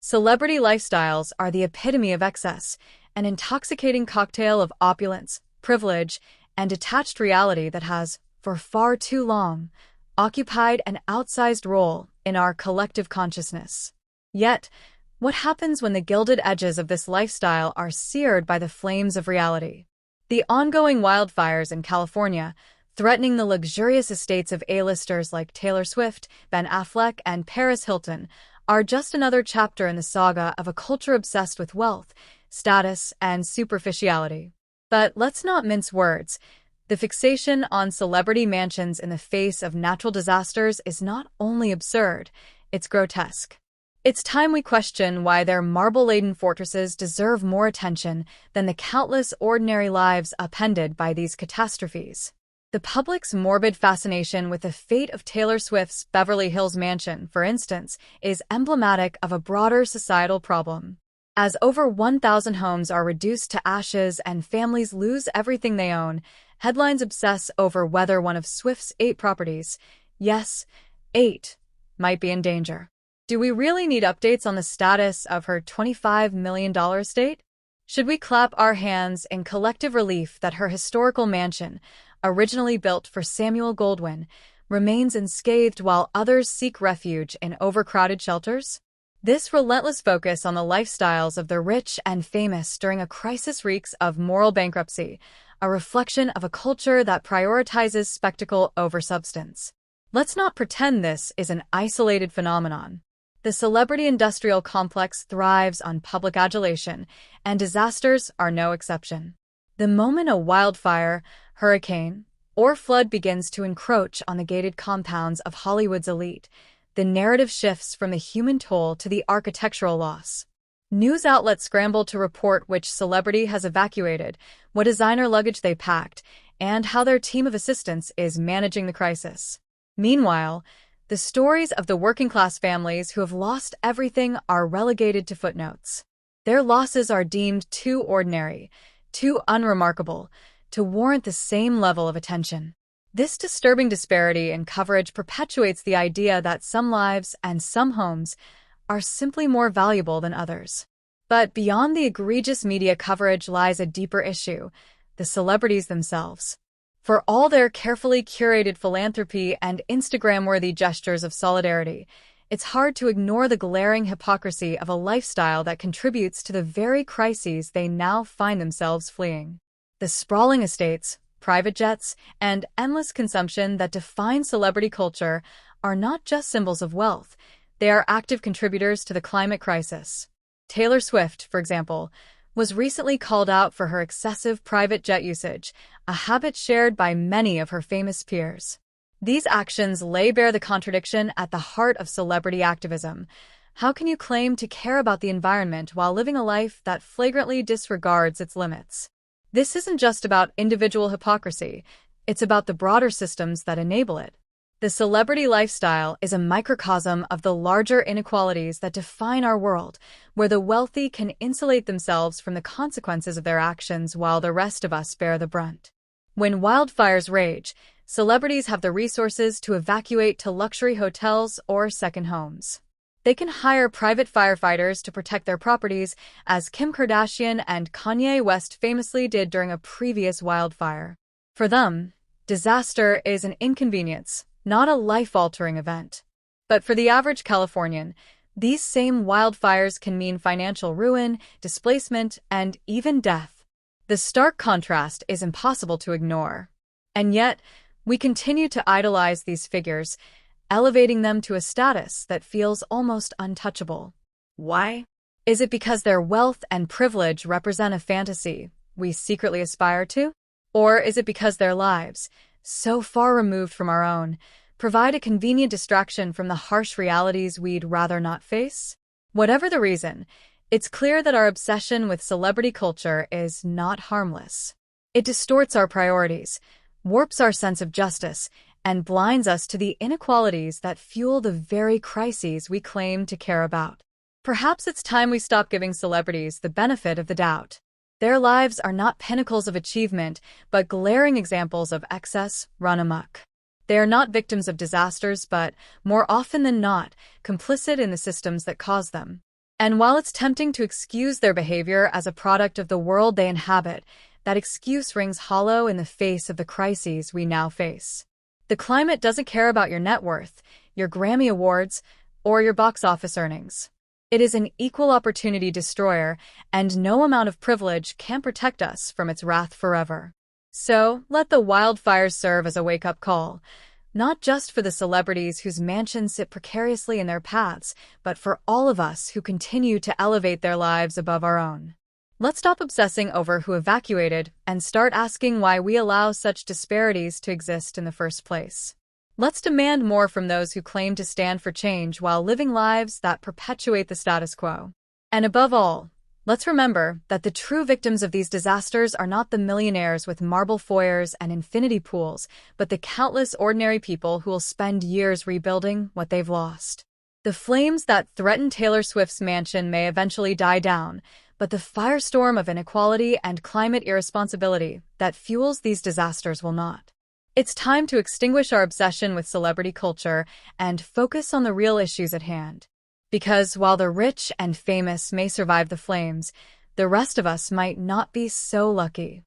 Celebrity lifestyles are the epitome of excess, an intoxicating cocktail of opulence, privilege, and detached reality that has, for far too long, occupied an outsized role in our collective consciousness. Yet, what happens when the gilded edges of this lifestyle are seared by the flames of reality? The ongoing wildfires in California, threatening the luxurious estates of A-listers like Taylor Swift, Ben Affleck, and Paris Hilton, are just another chapter in the saga of a culture obsessed with wealth, status, and superficiality. But let's not mince words. The fixation on celebrity mansions in the face of natural disasters is not only absurd, it's grotesque. It's time we question why their marble-laden fortresses deserve more attention than the countless ordinary lives upended by these catastrophes. The public's morbid fascination with the fate of Taylor Swift's Beverly Hills mansion, for instance, is emblematic of a broader societal problem. As over 1,000 homes are reduced to ashes and families lose everything they own, headlines obsess over whether one of Swift's 8 properties, yes, 8, might be in danger. Do we really need updates on the status of her $25 million estate? Should we clap our hands in collective relief that her historical mansion, originally built for Samuel Goldwyn, remains unscathed while others seek refuge in overcrowded shelters? This relentless focus on the lifestyles of the rich and famous during a crisis reeks of moral bankruptcy, a reflection of a culture that prioritizes spectacle over substance. Let's not pretend this is an isolated phenomenon. The celebrity industrial complex thrives on public adulation, and disasters are no exception. The moment a wildfire, hurricane, or flood begins to encroach on the gated compounds of Hollywood's elite, the narrative shifts from the human toll to the architectural loss. News outlets scramble to report which celebrity has evacuated, what designer luggage they packed, and how their team of assistants is managing the crisis. Meanwhile, the stories of the working-class families who have lost everything are relegated to footnotes. Their losses are deemed too ordinary, too unremarkable, to warrant the same level of attention. This disturbing disparity in coverage perpetuates the idea that some lives and some homes are simply more valuable than others. But beyond the egregious media coverage lies a deeper issue: the celebrities themselves. For all their carefully curated philanthropy and Instagram-worthy gestures of solidarity, it's hard to ignore the glaring hypocrisy of a lifestyle that contributes to the very crises they now find themselves fleeing. The sprawling estates, private jets, and endless consumption that define celebrity culture are not just symbols of wealth, they are active contributors to the climate crisis. Taylor Swift, for example, was recently called out for her excessive private jet usage, a habit shared by many of her famous peers. These actions lay bare the contradiction at the heart of celebrity activism. How can you claim to care about the environment while living a life that flagrantly disregards its limits? This isn't just about individual hypocrisy, it's about the broader systems that enable it. The celebrity lifestyle is a microcosm of the larger inequalities that define our world, where the wealthy can insulate themselves from the consequences of their actions while the rest of us bear the brunt. When wildfires rage, celebrities have the resources to evacuate to luxury hotels or second homes. They can hire private firefighters to protect their properties, as Kim Kardashian and Kanye West famously did during a previous wildfire. For them, disaster is an inconvenience, not a life-altering event. But for the average Californian, these same wildfires can mean financial ruin, displacement, and even death. The stark contrast is impossible to ignore. And yet, we continue to idolize these figures, elevating them to a status that feels almost untouchable. Why? Is it because their wealth and privilege represent a fantasy we secretly aspire to? Or is it because their lives, so far removed from our own, provide a convenient distraction from the harsh realities we'd rather not face? Whatever the reason, it's clear that our obsession with celebrity culture is not harmless. It distorts our priorities, warps our sense of justice, and blinds us to the inequalities that fuel the very crises we claim to care about. Perhaps it's time we stop giving celebrities the benefit of the doubt. Their lives are not pinnacles of achievement, but glaring examples of excess run amok. They are not victims of disasters, but, more often than not, complicit in the systems that cause them. And while it's tempting to excuse their behavior as a product of the world they inhabit, that excuse rings hollow in the face of the crises we now face. The climate doesn't care about your net worth, your Grammy Awards, or your box office earnings. It is an equal opportunity destroyer, and no amount of privilege can protect us from its wrath forever. So, let the wildfires serve as a wake-up call, not just for the celebrities whose mansions sit precariously in their paths, but for all of us who continue to elevate their lives above our own. Let's stop obsessing over who evacuated and start asking why we allow such disparities to exist in the first place. Let's demand more from those who claim to stand for change while living lives that perpetuate the status quo. And above all, let's remember that the true victims of these disasters are not the millionaires with marble foyers and infinity pools, but the countless ordinary people who will spend years rebuilding what they've lost. The flames that threaten Taylor Swift's mansion may eventually die down, but the firestorm of inequality and climate irresponsibility that fuels these disasters will not. It's time to extinguish our obsession with celebrity culture and focus on the real issues at hand. Because while the rich and famous may survive the flames, the rest of us might not be so lucky.